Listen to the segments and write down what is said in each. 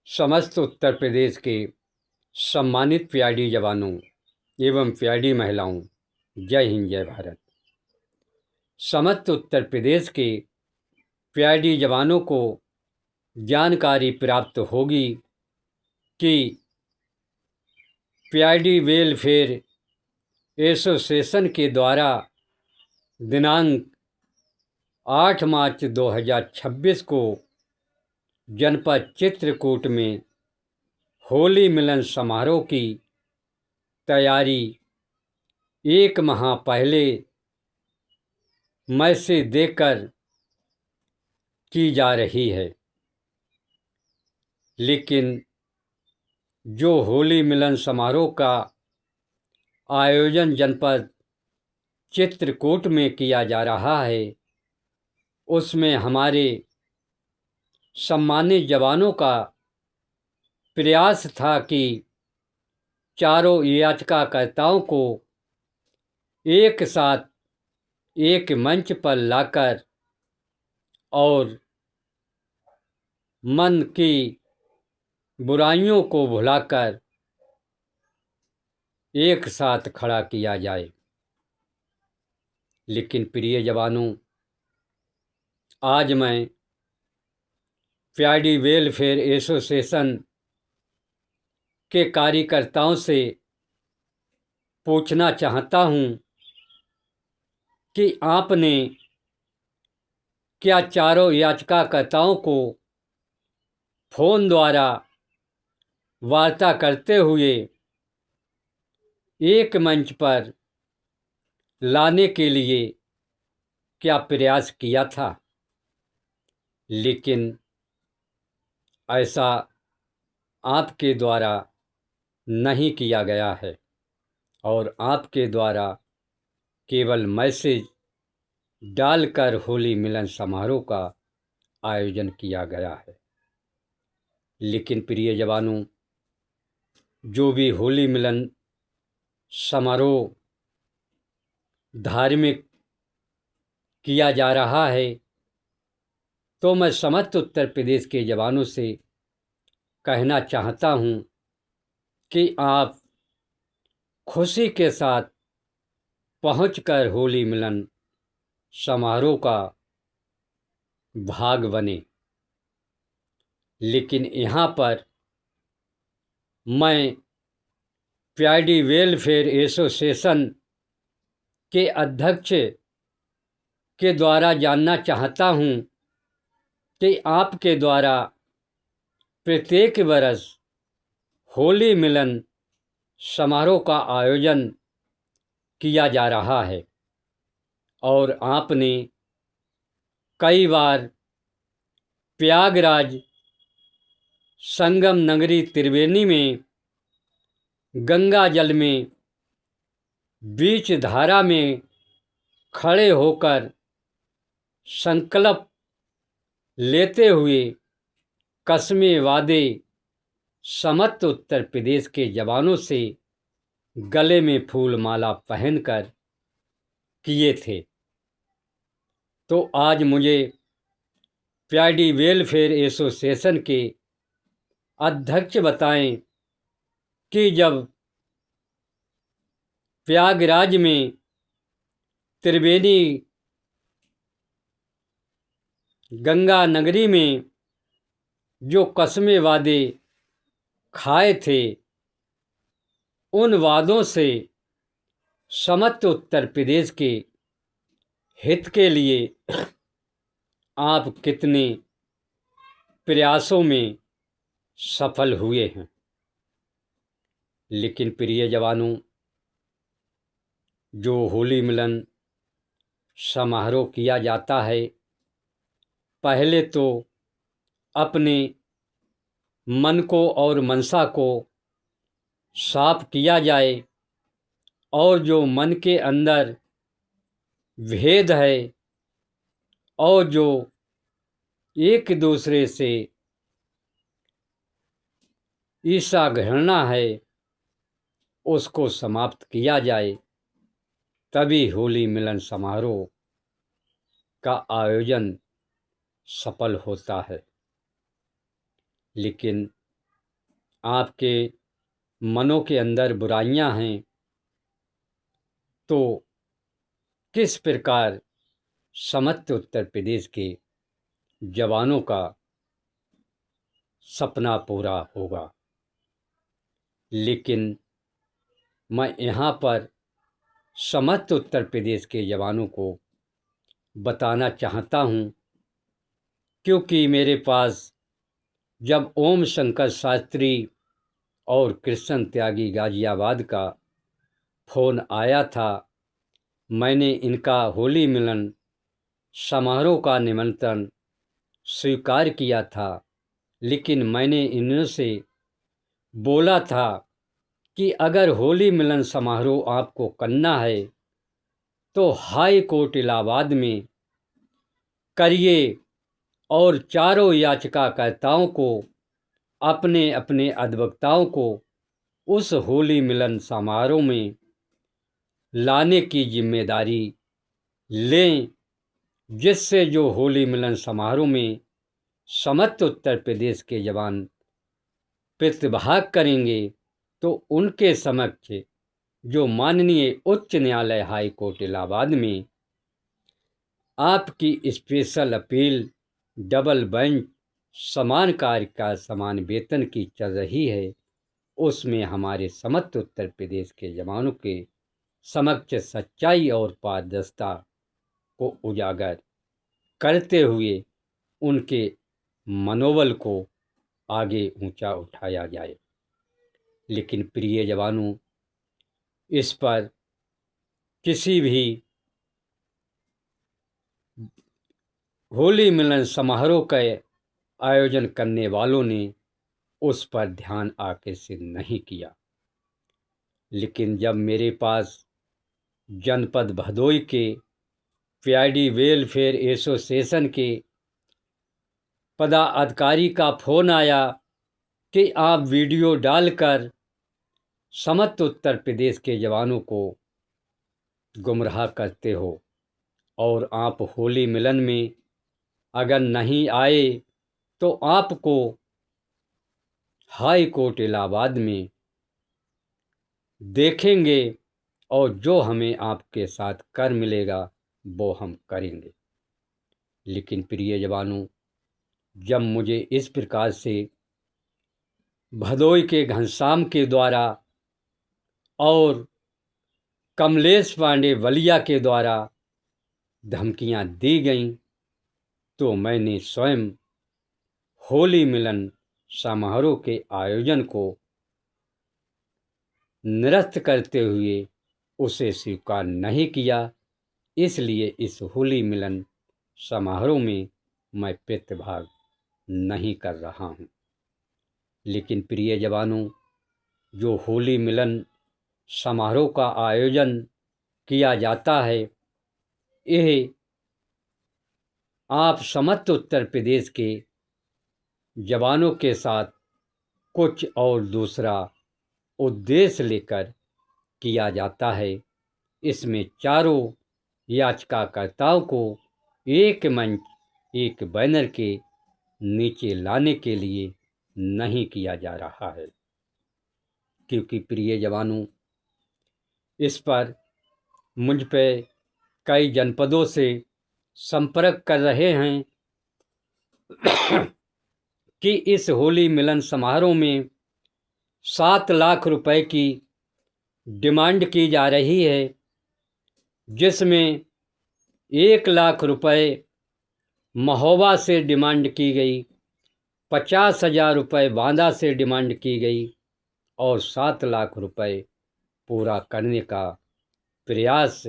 समस्त उत्तर प्रदेश के सम्मानित प्यारी जवानों एवं प्यारी महिलाओं, जय हिंद जय भारत। समस्त उत्तर प्रदेश के प्यारी जवानों को जानकारी प्राप्त होगी कि प्यारी वेलफेयर एसोसिएशन के द्वारा दिनांक 8 मार्च 2026 को जनपद चित्रकूट में होली मिलन समारोह की तैयारी 1 माह पहले मैसेज देकर की जा रही है, लेकिन जो होली मिलन समारोह का आयोजन जनपद चित्रकूट में किया जा रहा है, उसमें हमारे सम्मानित जवानों का प्रयास था कि चारों याचिकाकर्ताओं को एक साथ एक मंच पर लाकर और मन की बुराइयों को भुलाकर एक साथ खड़ा किया जाए। लेकिन प्रिय जवानों, आज मैं प्यारी वेलफेयर एसोसिएशन के कार्यकर्ताओं से पूछना चाहता हूं कि आपने क्या चारों याचिकाकर्ताओं को फोन द्वारा वार्ता करते हुए एक मंच पर लाने के लिए क्या प्रयास किया था? लेकिन ऐसा आपके द्वारा नहीं किया गया है और आपके द्वारा केवल मैसेज डालकर होली मिलन समारोह का आयोजन किया गया है। लेकिन प्रिय जवानों, जो भी होली मिलन समारोह धार्मिक किया जा रहा है, तो मैं समस्त उत्तर प्रदेश के जवानों से कहना चाहता हूं कि आप खुशी के साथ पहुंचकर होली मिलन समारोह का भाग बने। लेकिन यहाँ पर मैं प्यारी वेलफेयर एसोसिएशन के अध्यक्ष के द्वारा जानना चाहता हूँ कि आपके द्वारा प्रत्येक वर्ष होली मिलन समारोह का आयोजन किया जा रहा है और आपने कई बार प्रयागराज संगम नगरी त्रिवेणी में गंगा जल में बीच धारा में खड़े होकर संकल्प लेते हुए कस्में वादे समस्त उत्तर प्रदेश के जवानों से गले में फूल माला पहनकर किए थे। तो आज मुझे प्यारी वेलफेयर एसोसिएशन के अध्यक्ष बताएं कि जब प्रयागराज में त्रिवेणी गंगा नगरी में जो कस्में वादे खाए थे, उन वादों से समस्त उत्तर प्रदेश के हित के लिए आप कितने प्रयासों में सफल हुए हैं। लेकिन प्रिय जवानों, जो होली मिलन समारोह किया जाता है, पहले तो अपने मन को और मनसा को साफ किया जाए और जो मन के अंदर भेद है और जो एक दूसरे से ईर्ष्या घृणा है, उसको समाप्त किया जाए, तभी होली मिलन समारोह का आयोजन सफल होता है। लेकिन आपके मनों के अंदर बुराइयां हैं, तो किस प्रकार समस्त उत्तर प्रदेश के जवानों का सपना पूरा होगा। लेकिन मैं यहाँ पर समस्त उत्तर प्रदेश के जवानों को बताना चाहता हूँ, क्योंकि मेरे पास जब ओम शंकर शास्त्री और कृष्ण त्यागी गाजियाबाद का फ़ोन आया था, मैंने इनका होली मिलन समारोह का निमंत्रण स्वीकार किया था। लेकिन मैंने इनसे बोला था कि अगर होली मिलन समारोह आपको करना है तो हाई कोर्ट इलाहाबाद में करिए और चारों याचिकाकर्ताओं को, अपने अपने अधिवक्ताओं को उस होली मिलन समारोह में लाने की जिम्मेदारी लें, जिससे जो होली मिलन समारोह में समस्त उत्तर प्रदेश के जवान प्रतिभाग करेंगे तो उनके समक्ष जो माननीय उच्च न्यायालय हाई कोर्ट इलाहाबाद में आपकी स्पेशल अपील डबल बेंच समान कार्य का समान वेतन की चल रही है, उसमें हमारे समस्त उत्तर प्रदेश के जवानों के समक्ष सच्चाई और पारदर्शिता को उजागर करते हुए उनके मनोबल को आगे ऊंचा उठाया जाए। लेकिन प्रिय जवानों, इस पर किसी भी होली मिलन समारोह का आयोजन करने वालों ने उस पर ध्यान आकर्षित नहीं किया। लेकिन जब मेरे पास जनपद भदोई के पीआईडी वेलफेयर एसोसिएशन के पदाधिकारी का फ़ोन आया कि आप वीडियो डालकर समस्त उत्तर प्रदेश के जवानों को गुमराह करते हो और आप होली मिलन में अगर नहीं आए तो आपको हाई कोर्ट इलाहाबाद में देखेंगे और जो हमें आपके साथ कर मिलेगा वो हम करेंगे। लेकिन प्रिय जवानों, जब मुझे इस प्रकार से भदोई के घनश्याम के द्वारा और कमलेश पांडे बलिया के द्वारा धमकियां दी गईं, तो मैंने स्वयं होली मिलन समारोह के आयोजन को निरस्त करते हुए उसे स्वीकार नहीं किया। इसलिए इस होली मिलन समारोह में मैं प्रतिभाग नहीं कर रहा हूँ। लेकिन प्रिय जवानों, जो होली मिलन समारोह का आयोजन किया जाता है, यह आप समस्त उत्तर प्रदेश के जवानों के साथ कुछ और दूसरा उद्देश्य लेकर किया जाता है। इसमें चारों याचिकाकर्ताओं को एक मंच, एक बैनर के नीचे लाने के लिए नहीं किया जा रहा है, क्योंकि प्रिय जवानों, इस पर मुझ पे कई जनपदों से संपर्क कर रहे हैं कि इस होली मिलन समारोह में 7 लाख रुपए की डिमांड की जा रही है, जिसमें 1 लाख रुपए महोबा से डिमांड की गई, 50,000 रुपये बांदा से डिमांड की गई और 7 लाख रुपए पूरा करने का प्रयास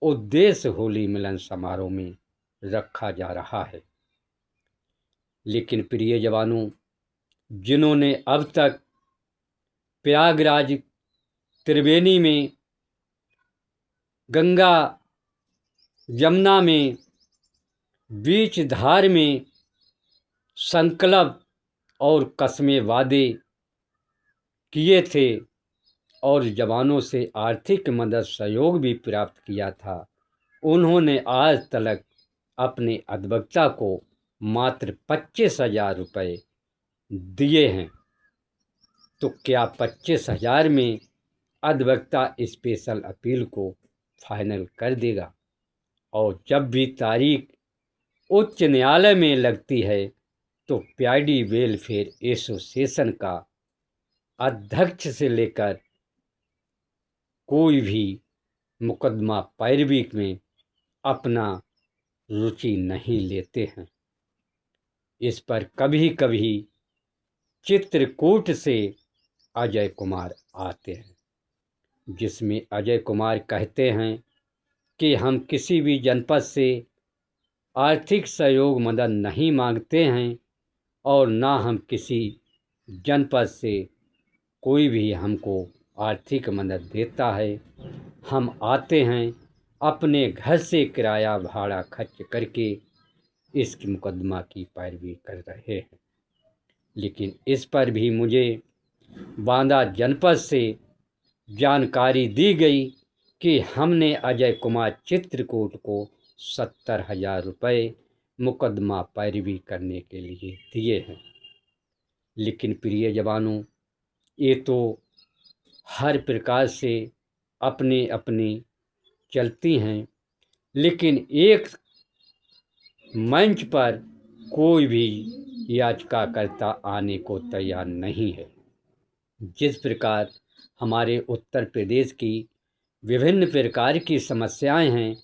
उद्देश्य होली मिलन समारोह में रखा जा रहा है। लेकिन प्रिय जवानों, जिन्होंने अब तक प्रयागराज त्रिवेणी में, गंगा यमुना में, बीच धार में संकल्प और कस्में वादे किए थे और जवानों से आर्थिक मदद सहयोग भी प्राप्त किया था, उन्होंने आज तक अपने अधिवक्ता को मात्र 25,000 रुपये दिए हैं। तो क्या 25,000 में अधिवक्ता स्पेशल अपील को फाइनल कर देगा। और जब भी तारीख उच्च न्यायालय में लगती है तो प्याडी वेलफेयर एसोसिएशन का अध्यक्ष से लेकर कोई भी मुकदमा पैरवी में अपना रुचि नहीं लेते हैं। इस पर कभी कभी चित्रकूट से अजय कुमार आते हैं, जिसमें अजय कुमार कहते हैं कि हम किसी भी जनपद से आर्थिक सहयोग मदद नहीं मांगते हैं और ना हम किसी जनपद से कोई भी हमको आर्थिक मदद देता है। हम आते हैं अपने घर से किराया भाड़ा खर्च करके इस मुकदमा की पैरवी कर रहे हैं। लेकिन इस पर भी मुझे बांदा जनपद से जानकारी दी गई कि हमने अजय कुमार चित्रकूट को 70,000 रुपये मुकदमा पैरवी करने के लिए दिए हैं। लेकिन प्रिय जवानों, ये तो हर प्रकार से अपने अपनी चलती हैं, लेकिन एक मंच पर कोई भी याचिकाकर्ता आने को तैयार नहीं है। जिस प्रकार हमारे उत्तर प्रदेश की विभिन्न प्रकार की समस्याएं हैं,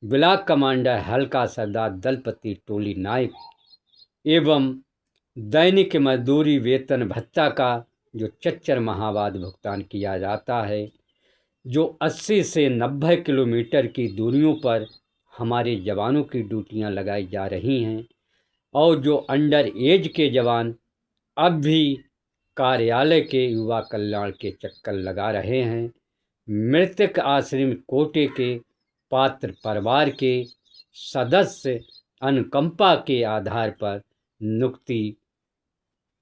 ब्लॉक कमांडर हल्का सरदार दलपति टोली नायक एवं दैनिक मजदूरी वेतन भत्ता का जो चच्चर माहवाद भुगतान किया जाता है, जो 80 से 90 किलोमीटर की दूरियों पर हमारे जवानों की ड्यूटियां लगाई जा रही हैं और जो अंडर एज के जवान अब भी कार्यालय के युवा कल्याण के चक्कर लगा रहे हैं, मृतक आश्रम कोटे के पात्र परिवार के सदस्य अनुकंपा के आधार पर नियुक्ति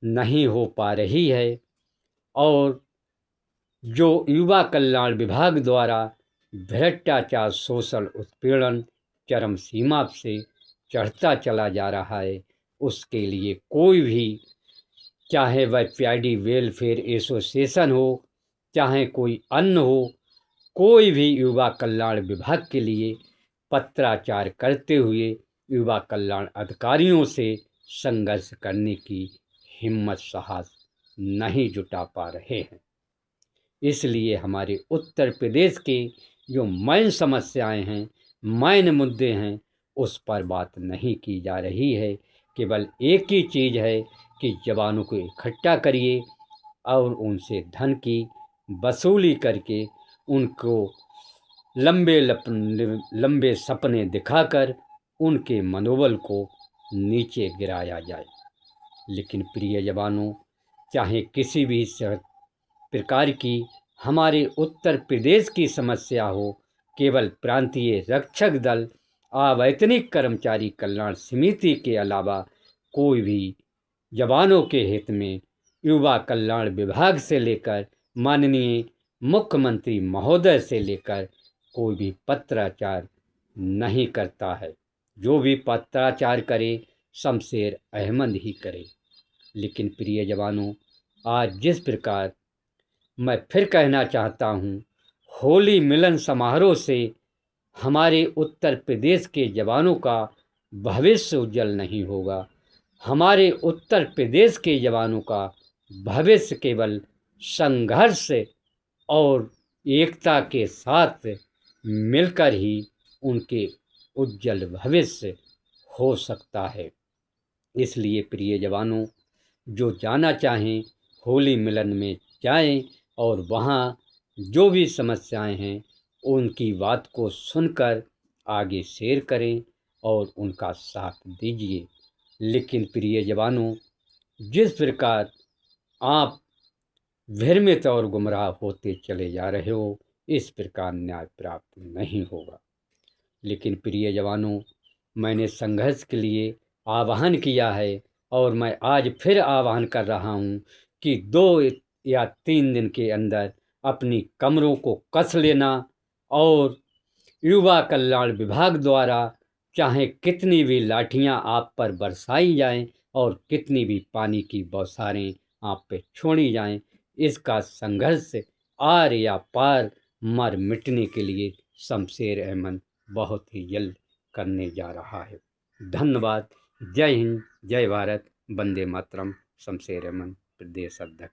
नहीं हो पा रही है और जो युवा कल्याण विभाग द्वारा भ्रष्टाचार शोषण उत्पीड़न चरम सीमा से चढ़ता चला जा रहा है, उसके लिए कोई भी, चाहे वह प्याडी वेलफेयर एसोसिएशन हो, चाहे कोई अन्य हो, कोई भी युवा कल्याण विभाग के लिए पत्राचार करते हुए युवा कल्याण अधिकारियों से संघर्ष करने की हिम्मत साहस नहीं जुटा पा रहे हैं। इसलिए हमारे उत्तर प्रदेश के जो मेन समस्याएं हैं, मेन मुद्दे हैं, उस पर बात नहीं की जा रही है। केवल एक ही चीज़ है कि जवानों को इकट्ठा करिए और उनसे धन की वसूली करके उनको लंबे सपने दिखाकर उनके मनोबल को नीचे गिराया जाए। लेकिन प्रिय जवानों, चाहे किसी भी प्रकार की हमारे उत्तर प्रदेश की समस्या हो, केवल प्रांतीय रक्षक दल अवैतनिक कर्मचारी कल्याण समिति के अलावा कोई भी जवानों के हित में युवा कल्याण विभाग से लेकर माननीय मुख्यमंत्री महोदय से लेकर कोई भी पत्राचार नहीं करता है। जो भी पत्राचार करे शमशेर अहमद ही करे। लेकिन प्रिय जवानों, आज जिस प्रकार मैं फिर कहना चाहता हूँ, होली मिलन समारोह से हमारे उत्तर प्रदेश के जवानों का भविष्य उज्जवल नहीं होगा। हमारे उत्तर प्रदेश के जवानों का भविष्य केवल संघर्ष और एकता के साथ मिलकर ही उनके उज्जवल भविष्य हो सकता है। इसलिए प्रिय जवानों, जो जाना चाहें होली मिलन में जाएं और वहाँ जो भी समस्याएं हैं उनकी बात को सुनकर आगे शेयर करें और उनका साथ दीजिए। लेकिन प्रिय जवानों, जिस प्रकार आप भ्रमित और गुमराह होते चले जा रहे हो, इस प्रकार न्याय प्राप्त नहीं होगा। लेकिन प्रिय जवानों, मैंने संघर्ष के लिए आह्वान किया है और मैं आज फिर आह्वान कर रहा हूँ कि 2 या 3 दिन के अंदर अपनी कमरों को कस लेना और युवा कल्याण विभाग द्वारा चाहे कितनी भी लाठियां आप पर बरसाई जाएं और कितनी भी पानी की बौछारें आप पे छोड़ी जाएं, इसका संघर्ष आर या पार मर मिटने के लिए शमशेर अहमद बहुत ही जल्द करने जा रहा है। धन्यवाद। जय हिंद, जय भारत, वंदे मातरम। शमशेर अहमद, प्रदेश अध्यक्ष।